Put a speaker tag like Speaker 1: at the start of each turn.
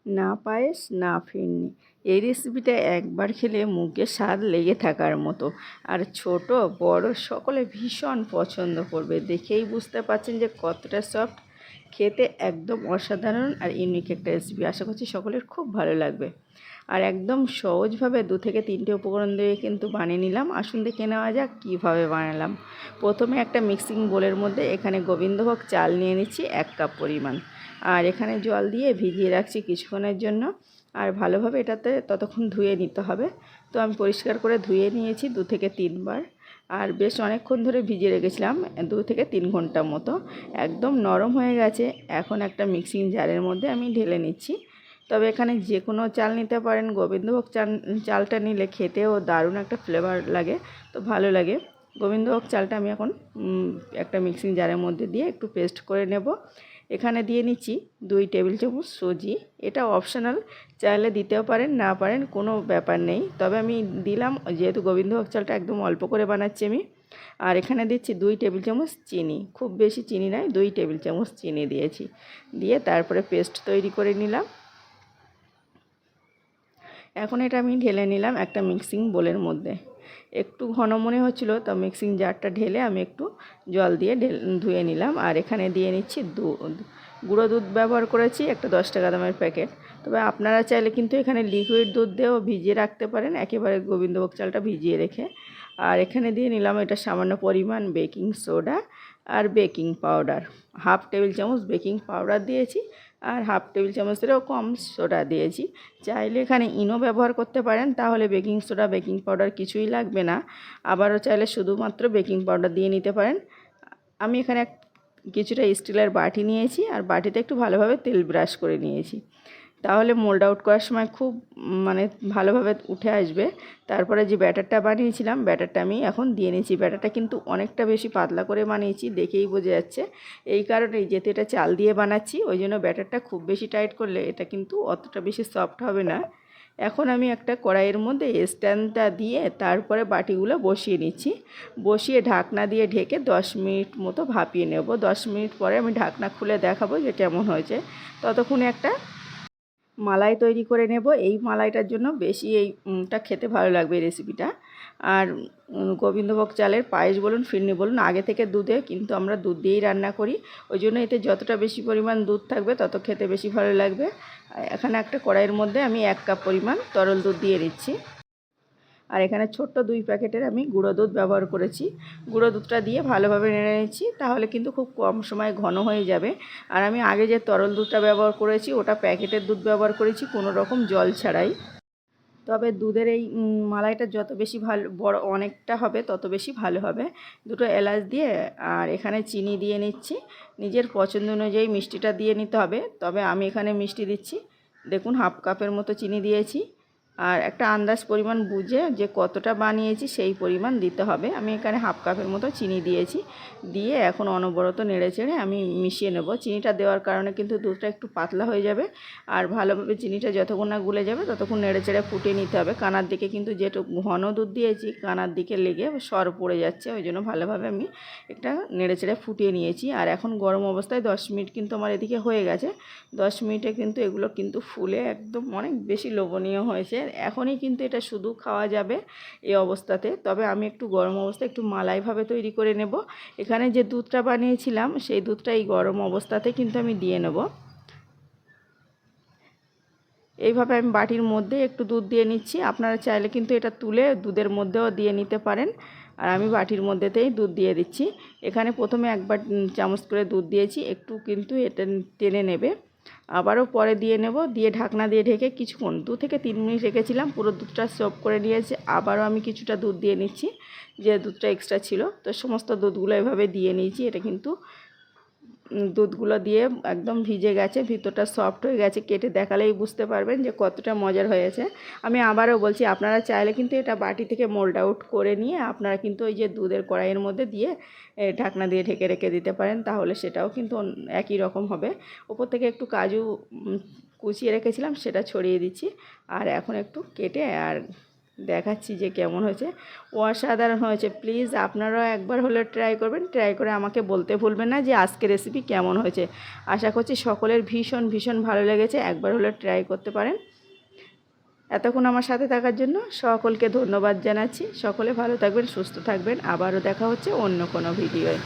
Speaker 1: না পায়েস না ফিরনি। এই রেসিপিটা একবার খেলে মুখে স্বাদ লেগে থাকার মতো। আর ছোট বড় সকলে ভীষণ পছন্দ করবে। দেখেই বুঝতে পারছেন যে কতটা সফট, খেতে একদম অসাধারণ আর ইউনিক একটা রেসিপি। আশা করছি সকলের খুব ভালো লাগবে। আর একদম সহজভাবে 2 থেকে 3টে উপকরণ দিয়ে কিন্তু বানিয়ে নিলাম। আসুন দেখে নেওয়া যাক কীভাবে বানালাম। প্রথমে একটা মিক্সিং বোলের মধ্যে এখানে গোবিন্দভোগ চাল নিয়ে নিচ্ছি 1 কাপ পরিমাণ। আর এখানে জল দিয়ে ভিজিয়ে রাখছি কিছুক্ষণের জন্য। আর ভালোভাবে এটাতে ততক্ষণ ধুয়ে নিতে হবে। তো আমি পরিষ্কার করে ধুয়ে নিয়েছি 2 থেকে 3 বার। আর বেশ অনেকক্ষণ ধরে ভিজিয়ে রেখেছিলাম, 2 থেকে 3 ঘন্টা মতো। একদম নরম হয়ে গেছে। এখন একটা মিক্সিং জারের মধ্যে আমি ঢেলে নিচ্ছি। তবে এখানে যে কোনো চাল নিতে পারেন। গোবিন্দভোগ চালটা নিলে খেতেও দারুণ একটা ফ্লেভার লাগে, তো ভালো লাগে। গোবিন্দভোগ চালটা আমি এখন একটা মিক্সিং জারের মধ্যে দিয়ে একটু পেস্ট করে নেব। এখানে দিয়ে নিচ্ছি 2 টেবিল চামচ সুজি। এটা অপশনাল, চাইলে দিতেও পারেন, না পারেন, কোনো ব্যাপার নেই। তবে আমি দিলাম, যেহেতু গোবিন্দভোগ চালটা একদম অল্প করে বানাচ্ছি আমি। আর এখানে দিচ্ছি 2 টেবিল চামচ চিনি, খুব বেশি চিনি নয়, 2 টেবিল চামচ চিনি দিয়েছি। দিয়ে তারপরে পেস্ট তৈরি করে নিলাম। এখন এটা আমি ঢেলে নিলাম একটা মিক্সিং বোলের মধ্যে। একটু ঘন মনে হচ্ছিলো, তো মিক্সিং জারটা ঢেলে আমি একটু জল দিয়ে ধুয়ে নিলাম। আর এখানে দিয়ে নিচ্ছি দুধ। গুঁড়ো দুধ ব্যবহার করেছি, একটা 10 টাকা দামের প্যাকেট। তবে আপনারা চাইলে কিন্তু এখানে লিকুইড দুধ দিয়েও ভিজিয়ে রাখতে পারেন, একেবারে গোবিন্দভোগ চালটা ভিজিয়ে রেখে। আর এখানে দিয়ে নিলাম এটা সামান্য পরিমাণ বেকিং সোডা আর বেকিং পাউডার। 1/2 টেবিল চামচ বেকিং পাউডার দিয়েছি, আর 1/2 টেবিল চামচেরও কম সোডা দিয়েছি। চাইলে এখানে ইনো ব্যবহার করতে পারেন, তাহলে বেকিং সোডা বেকিং পাউডার কিছুই লাগবে না। আবারও চাইলে শুধুমাত্র বেকিং পাউডার দিয়ে নিতে পারেন। আমি এখানে কিছুটা স্টিলের বাটি নিয়েছি, আর বাটিতে একটু ভালোভাবে তেল ব্রাশ করে নিয়েছি। তাহলে মোল্ড আউট করার সময় খুব ভালোভাবে উঠে আসবে। তারপরে যে ব্যাটারটা বানিয়েছিলাম, ব্যাটারটা আমি এখন দিয়ে নিয়েছি। ব্যাটারটা কিন্তু অনেকটা বেশি পাতলা করে বানিয়েছি, দেখেই বোঝা যাচ্ছে। এই কারণেই, যেহেতু এটা চাল দিয়ে বানাচ্ছি, ওই জন্য ব্যাটারটা খুব বেশি টাইট করলে এটা কিন্তু অতটা বেশি সফট হবে না। এখন আমি একটা কড়াইয়ের মধ্যে স্ট্যান্ডটা দিয়ে তারপরে বাটিগুলো বসিয়ে নিচ্ছি। বসিয়ে ঢাকনা দিয়ে ঢেকে 10 মিনিট মতো ভাপিয়ে নেব। 10 মিনিট পরে আমি ঢাকনা খুলে দেখাবো যে কেমন হয়েছে। ততক্ষণে একটা মালাই তৈরি করে নেব। এই মালাইটার জন্য বেশি এইটা খেতে ভালো লাগবে এই রেসিপিটা। আর গোবিন্দভোগ চালের পায়েস বলুন, ফিরনি বলুন, আগে থেকে দুধে কিন্তু আমরা দুধ দিয়েই রান্না করি। ওই জন্য এতে যতটা বেশি পরিমাণ দুধ থাকবে তত খেতে বেশি ভালো লাগবে। এখানে একটা কড়াইয়ের মধ্যে আমি 1 কাপ পরিমাণ তরল দুধ দিয়ে দিচ্ছি। আর এখানে ছোট্ট 2 প্যাকেটের আমি গুঁড়ো দুধ ব্যবহার করেছি। গুঁড়ো দুধটা দিয়ে ভালোভাবে নেড়ে নিচ্ছি, তাহলে কিন্তু খুব কম সময়ে ঘন হয়ে যাবে। আর আমি আগে যে তরল দুধটা ব্যবহার করেছি, ওটা প্যাকেটের দুধ ব্যবহার করেছি, কোনো রকম জল ছাড়াই। তবে দুধের এই মালাইটা যত বেশি ভালো বড় অনেকটা হবে, তত বেশি ভালো হবে। 2টো এলাচ দিয়ে, আর এখানে চিনি দিয়ে নিচ্ছি। নিজের পছন্দ অনুযায়ী মিষ্টিটা দিয়ে নিতে হবে। তবে আমি এখানে মিষ্টি দিচ্ছি, দেখুন 1/2 কাপের মতো চিনি দিয়েছি। আর একটা আন্দাজ পরিমাণ বুঝে যে কতটা বানিয়েছি সেই পরিমাণ দিতে হবে। আমি এখানে 1/2 কাপের মতো চিনি দিয়েছি। দিয়ে এখন অনবরত নেড়ে চেড়ে আমি মিশিয়ে নেব। চিনিটা দেওয়ার কারণে কিন্তু দুধটা একটু পাতলা হয়ে যাবে। আর ভালোভাবে চিনিটা যতক্ষণ না গুলে যাবে ততক্ষণ নেড়ে চেড়ে ফুটিয়ে নিতে হবে। কানার দিকে কিন্তু যেটুকু ঘন দুধ দিয়েছি, কানার দিকে লেগে সর পড়ে যাচ্ছে, ওই জন্য ভালোভাবে আমি একটা নেড়ে চেড়ে ফুটিয়ে নিয়েছি। আর এখন গরম অবস্থায় 10 মিনিট কিন্তু আমার এদিকে হয়ে গেছে। 10 মিনিটে কিন্তু এগুলো কিন্তু ফুলে একদম অনেক বেশি লোভনীয় হয়েছে। এখনই কিন্তু এটা শুধু খাওয়া যাবে এই অবস্থাতে। তবে আমি একটু গরম অবস্থায় একটু মালাইভাবে তৈরি করে নেব। এখানে যে দুধটা বানিয়েছিলাম, সেই দুধটা এই গরম অবস্থাতে কিন্তু আমি দিয়ে নেব। এইভাবে আমি বাটির মধ্যে একটু দুধ দিয়ে নিচ্ছি। আপনারা চাইলে কিন্তু এটা তুলে দুধের মধ্যেও দিয়ে নিতে পারেন। আর আমি বাটির মধ্যেতেই দুধ দিয়ে দিচ্ছি। এখানে প্রথমে 1 চামচ করে দুধ দিয়েছি, একটু কিন্তু এটা টেনে নেবে। আবারও পরে দিয়ে নেব। দিয়ে ঢাকনা দিয়ে ঢেকে কিছুক্ষণ 2 থেকে 3 মিনিট রেখেছিলাম, পুরো দুধটা সোক করে নিয়েছে। আবারও আমি কিছুটা দুধ দিয়ে নিচ্ছি, যে দুধটা এক্সট্রা ছিল। তো সমস্ত দুধগুলো এভাবে দিয়ে নিয়েছি। এটা কিন্তু দুধগুলো দিয়ে একদম ভিজে গেছে, ভিতরটা সফট হয়ে গেছে। কেটে দেখালেই বুঝতে পারবেন যে কতটা মজার হয়েছে। আমি আবারও বলছি, আপনারা চাইলে কিন্তু এটা বাটি থেকে মোল্ড আউট করে নিয়ে আপনারা কিন্তু ওই যে দুধের কড়াইয়ের মধ্যে দিয়ে ঢাকনা দিয়ে ঢেকে রেখে দিতে পারেন, তাহলে সেটাও কিন্তু একই রকম হবে। ওপর থেকে একটু কাজু কুচিয়ে রেখেছিলাম, সেটা ছড়িয়ে দিচ্ছি। আর এখন একটু কেটে আর দেখাচ্ছি যে কেমন হয়েছে। অসাধারণ হয়েছে। প্লিজ আপনারাও একবার হলে ট্রাই করবেন, ট্রাই করে আমাকে বলতে ভুলবেন না যে আজকের রেসিপি কেমন হয়েছে। আশা করছি সকলের ভীষণ ভীষণ ভালো লেগেছে, একবার হলে ট্রাই করতে পারেন। এতক্ষণ আমার সাথে থাকার জন্য সকলকে ধন্যবাদ জানাচ্ছি। সকলে ভালো থাকবেন, সুস্থ থাকবেন। আবারও দেখা হচ্ছে অন্য কোনো ভিডিওয়।